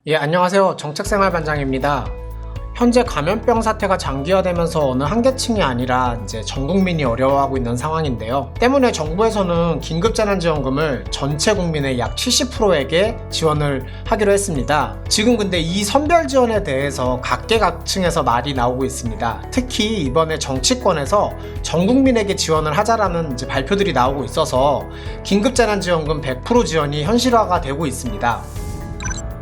예, 안녕하세요. 정책생활반장입니다. 현재 감염병 사태가 장기화되면서 어느 한 계층이 아니라 이제 전 국민이 어려워하고 있는 상황인데요. 때문에 정부에서는 긴급재난지원금을 전체 국민의 약 70%에게 지원을 하기로 했습니다. 지금 근데 이 선별 지원에 대해서 각계각층에서 말이 나오고 있습니다. 특히 이번에 정치권에서 전 국민에게 지원을 하자라는 이제 발표들이 나오고 있어서 긴급재난지원금 100% 지원이 현실화가 되고 있습니다.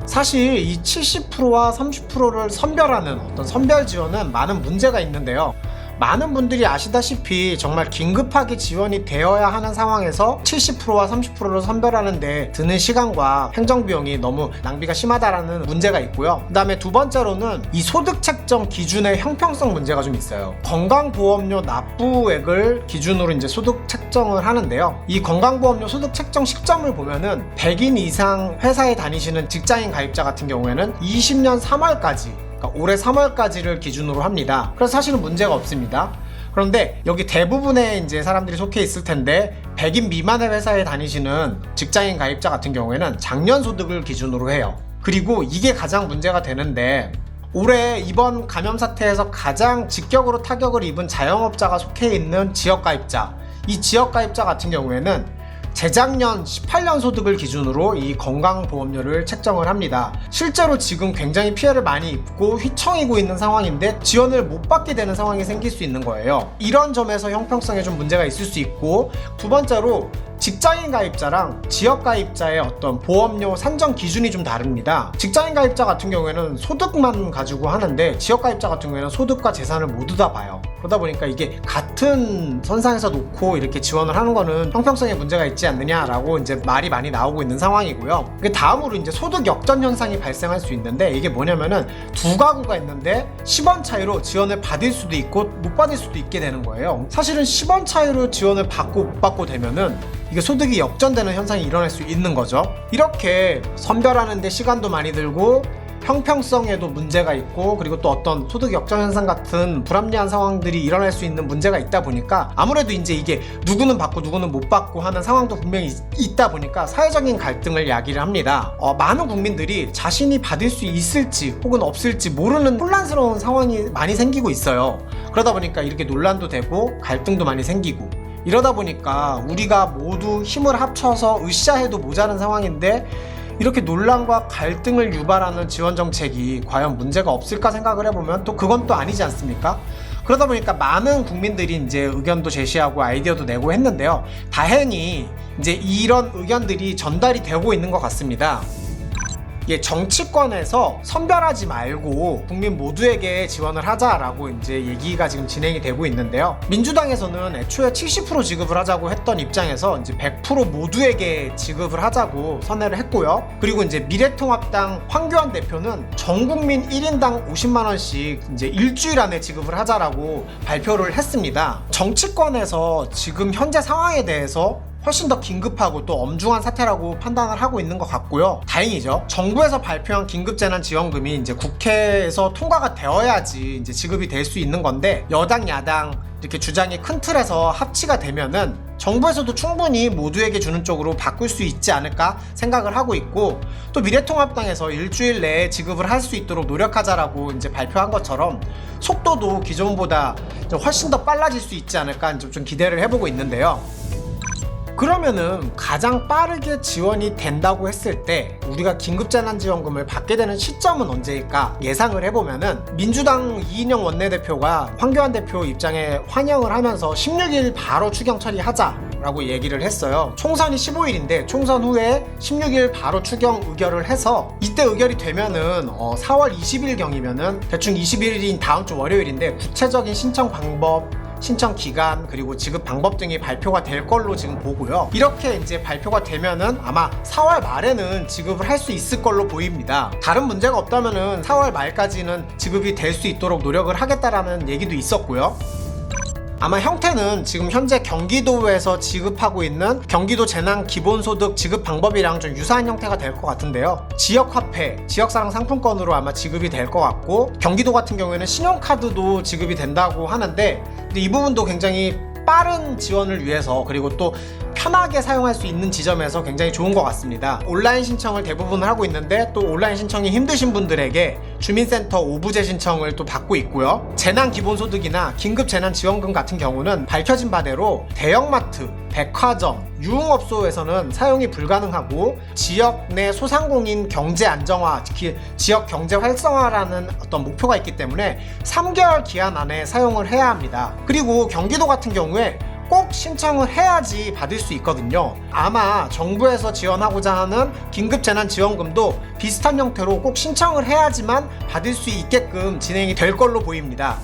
사실 이 70%와 30%를 선별하는 어떤 선별 지원은 많은 문제가 있는데요. 많은 분들이 아시다시피 정말 긴급하게 지원이 되어야 하는 상황에서 70%와 30%를 선별하는데 드는 시간과 행정비용이 너무 낭비가 심하다라는 문제가 있고요. 그 다음에 두 번째로는 이 소득 책정 기준의 형평성 문제가 좀 있어요. 건강보험료 납부액을 기준으로 이제 소득 책정을 하는데요. 이 건강보험료 소득 책정 시점을 보면은 100인 이상 회사에 다니시는 직장인 가입자 같은 경우에는 20년 3월까지 그러니까 올해 3월까지를 기준으로 합니다. 그래서 사실은 문제가 없습니다. 그런데 여기 대부분의 이제 사람들이 속해 있을 텐데 100인 미만의 회사에 다니시는 직장인 가입자 같은 경우에는 작년 소득을 기준으로 해요. 그리고 이게 가장 문제가 되는데 올해 이번 감염 사태에서 가장 직격으로 타격을 입은 자영업자가 속해 있는 지역가입자, 이 지역가입자 같은 경우에는 재작년 18년 소득을 기준으로 이 건강보험료를 책정을 합니다. 실제로 지금 굉장히 피해를 많이 입고 휘청이고 있는 상황인데 지원을 못 받게 되는 상황이 생길 수 있는 거예요. 이런 점에서 형평성에 좀 문제가 있을 수 있고, 두 번째로 직장인 가입자랑 지역 가입자의 어떤 보험료 산정 기준이 좀 다릅니다. 직장인 가입자 같은 경우에는 소득만 가지고 하는데 지역 가입자 같은 경우에는 소득과 재산을 모두 다 봐요. 그러다 보니까 이게 같은 선상에서 놓고 이렇게 지원을 하는 거는 형평성에 문제가 있지 않느냐라고 이제 말이 많이 나오고 있는 상황이고요. 그 다음으로 이제 소득 역전 현상이 발생할 수 있는데, 이게 뭐냐면은 두 가구가 있는데 10원 차이로 지원을 받을 수도 있고 못 받을 수도 있게 되는 거예요. 사실은 10원 차이로 지원을 받고 못 받고 되면은 이게 소득이 역전되는 현상이 일어날 수 있는 거죠. 이렇게 선별하는데 시간도 많이 들고 형평성에도 문제가 있고, 그리고 또 어떤 소득 역전 현상 같은 불합리한 상황들이 일어날 수 있는 문제가 있다 보니까 아무래도 이제 이게 누구는 받고 누구는 못 받고 하는 상황도 분명히 있다 보니까 사회적인 갈등을 야기를 합니다. 많은 국민들이 자신이 받을 수 있을지 혹은 없을지 모르는 혼란스러운 상황이 많이 생기고 있어요. 그러다 보니까 이렇게 논란도 되고 갈등도 많이 생기고, 이러다 보니까 우리가 모두 힘을 합쳐서 으쌰해도 모자란 상황인데 이렇게 논란과 갈등을 유발하는 지원 정책이 과연 문제가 없을까 생각을 해보면 또 그건 또 아니지 않습니까? 그러다 보니까 많은 국민들이 이제 의견도 제시하고 아이디어도 내고 했는데요. 다행히 이제 이런 의견들이 전달이 되고 있는 것 같습니다. 예, 정치권에서 선별하지 말고 국민 모두에게 지원을 하자라고 이제 얘기가 지금 진행이 되고 있는데요. 민주당에서는 애초에 70% 지급을 하자고 했던 입장에서 이제 100% 모두에게 지급을 하자고 선회를 했고요. 그리고 이제 미래통합당 황교안 대표는 전 국민 1인당 50만 원씩 이제 일주일 안에 지급을 하자라고 발표를 했습니다. 정치권에서 지금 현재 상황에 대해서 훨씬 더 긴급하고 또 엄중한 사태라고 판단을 하고 있는 것 같고요. 다행이죠. 정부에서 발표한 긴급재난지원금이 이제 국회에서 통과가 되어야지 이제 지급이 될 수 있는 건데, 여당 야당 이렇게 주장이 큰 틀에서 합치가 되면은 정부에서도 충분히 모두에게 주는 쪽으로 바꿀 수 있지 않을까 생각을 하고 있고, 또 미래통합당에서 일주일 내에 지급을 할 수 있도록 노력하자라고 이제 발표한 것처럼 속도도 기존보다 좀 훨씬 더 빨라질 수 있지 않을까 좀 기대를 해보고 있는데요. 그러면은 가장 빠르게 지원이 된다고 했을 때 우리가 긴급재난지원금을 받게 되는 시점은 언제일까 예상을 해보면은, 민주당 이인영 원내대표가 황교안 대표 입장에 환영을 하면서 16일 바로 추경 처리하자라고 얘기를 했어요. 총선이 15일인데 총선 후에 16일 바로 추경 의결을 해서 이때 의결이 되면은 4월 20일경이면은 대충 21일인 다음 주 월요일인데 구체적인 신청 방법, 신청 기간, 그리고 지급 방법 등이 발표가 될 걸로 지금 보고요. 이렇게 이제 발표가 되면은 아마 4월 말에는 지급을 할 수 있을 걸로 보입니다. 다른 문제가 없다면은 4월 말까지는 지급이 될 수 있도록 노력을 하겠다라는 얘기도 있었고요. 아마 형태는 지금 현재 경기도에서 지급하고 있는 경기도 재난기본소득 지급 방법이랑 좀 유사한 형태가 될 것 같은데요. 지역화폐, 지역사랑 상품권으로 아마 지급이 될 것 같고, 경기도 같은 경우에는 신용카드도 지급이 된다고 하는데, 근데 이 부분도 굉장히 빠른 지원을 위해서, 그리고 또 편하게 사용할 수 있는 지점에서 굉장히 좋은 것 같습니다. 온라인 신청을 대부분 하고 있는데 또 온라인 신청이 힘드신 분들에게 주민센터 오부제 신청을 또 받고 있고요. 재난기본소득이나 긴급재난지원금 같은 경우는 밝혀진 바대로 대형마트, 백화점, 유흥업소에서는 사용이 불가능하고 지역 내 소상공인 경제 안정화, 특히 지역 경제 활성화라는 어떤 목표가 있기 때문에 3개월 기한 안에 사용을 해야 합니다. 그리고 경기도 같은 경우에 꼭 신청을 해야지 받을 수 있거든요. 아마 정부에서 지원하고자 하는 긴급재난지원금도 비슷한 형태로 꼭 신청을 해야지만 받을 수 있게끔 진행이 될 걸로 보입니다.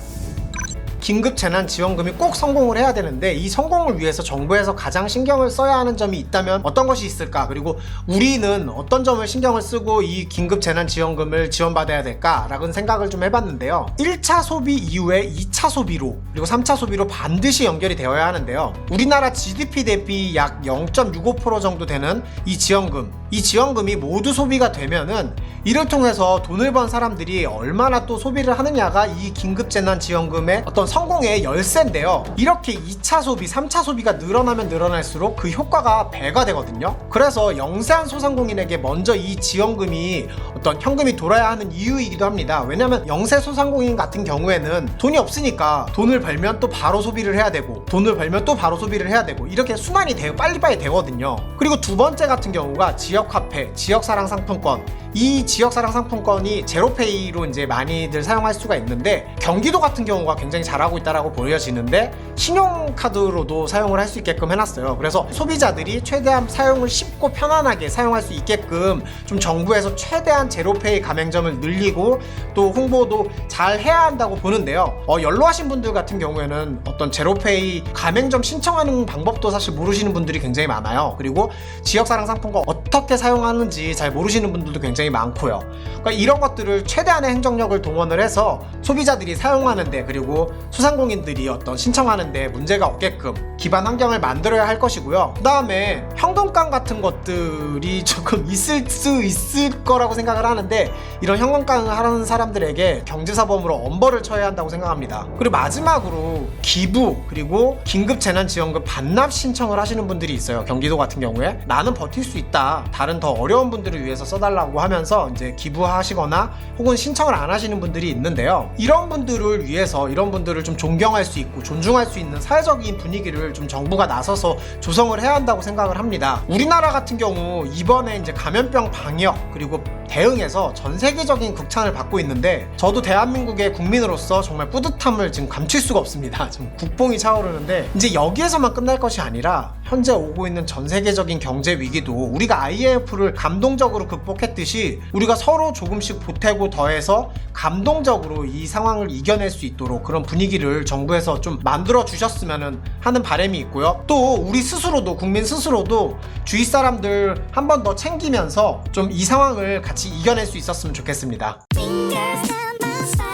긴급재난지원금이 꼭 성공을 해야 되는데 이 성공을 위해서 정부에서 가장 신경을 써야 하는 점이 있다면 어떤 것이 있을까? 그리고 우리는 어떤 점을 신경을 쓰고 이 긴급재난지원금을 지원받아야 될까? 라는 생각을 좀 해봤는데요. 1차 소비 이후에 2차 소비로 그리고 3차 소비로 반드시 연결이 되어야 하는데요. 우리나라 GDP 대비 약 0.65% 정도 되는 이 지원금이 모두 소비가 되면은 이를 통해서 돈을 번 사람들이 얼마나 또 소비를 하느냐가 이 긴급재난지원금의 어떤 성공의 열쇠인데요. 이렇게 2차 소비, 3차 소비가 늘어나면 늘어날수록 그 효과가 배가 되거든요. 그래서 영세한 소상공인에게 먼저 이 지원금이 어떤 현금이 돌아야 하는 이유이기도 합니다. 왜냐면 영세 소상공인 같은 경우에는 돈이 없으니까 돈을 벌면 또 바로 소비를 해야 되고 돈을 벌면 또 바로 소비를 해야 되고 이렇게 순환이 빨리빨리 되거든요. 그리고 두 번째 같은 경우가 지역화폐, 지역사랑 상품권. 이 지역사랑 상품권이 제로페이로 이제 많이들 사용할 수가 있는데 경기도 같은 경우가 굉장히 잘하고 있다라고 보여지는데 신용카드로도 사용을 할 수 있게끔 해놨어요. 그래서 소비자들이 최대한 사용을 쉽고 편안하게 사용할 수 있게끔 좀 정부에서 최대한 제로페이 가맹점을 늘리고 또 홍보도 잘 해야 한다고 보는데요. 연로하신 분들 같은 경우에는 어떤 제로페이 가맹점 신청하는 방법도 사실 모르시는 분들이 굉장히 많아요. 그리고 지역사랑 상품권 어떻게 사용하는지 잘 모르시는 분들도 굉장히 많고요. 그러니까 이런 것들을 최대한의 행정력을 동원을 해서 소비자들이 사용하는데 그리고 소상공인들이 어떤 신청하는데 문제가 없게끔 기반 환경을 만들어야 할 것이고요. 그 다음에 현금깡 같은 것들이 조금 있을 수 있을 거라고 생각을 하는데 이런 현금깡을 하는 사람들에게 경제사범으로 엄벌을 쳐야 한다고 생각합니다. 그리고 마지막으로 기부 그리고 긴급재난지원금 반납 신청을 하시는 분들이 있어요. 경기도 같은 경우에 나는 버틸 수 있다. 다른 더 어려운 분들을 위해서 써달라고 하면서 이제 기부하시거나 혹은 신청을 안 하시는 분들이 있는데요. 이런 분들을 위해서 이런 분들을 좀 존경할 수 있고 존중할 수 있는 사회적인 분위기를 좀 정부가 나서서 조성을 해야 한다고 생각을 합니다. 우리나라 같은 경우 이번에 이제 감염병 방역 그리고 대응해서 전 세계적인 극찬을 받고 있는데 저도 대한민국의 국민으로서 정말 뿌듯함을 지금 감출 수가 없습니다. 지금 국뽕이 차오르는데 이제 여기에서만 끝날 것이 아니라 현재 오고 있는 전 세계적인 경제 위기도 우리가 IMF를 감동적으로 극복했듯이 우리가 서로 조금씩 보태고 더해서 감동적으로 이 상황을 이겨낼 수 있도록 그런 분위기를 정부에서 좀 만들어 주셨으면 하는 바람이 있고요. 또 우리 스스로도 국민 스스로도 주위 사람들 한 번 더 챙기면서 좀 이 상황을 같이 이겨낼 수 있었으면 좋겠습니다. Fingers down my side.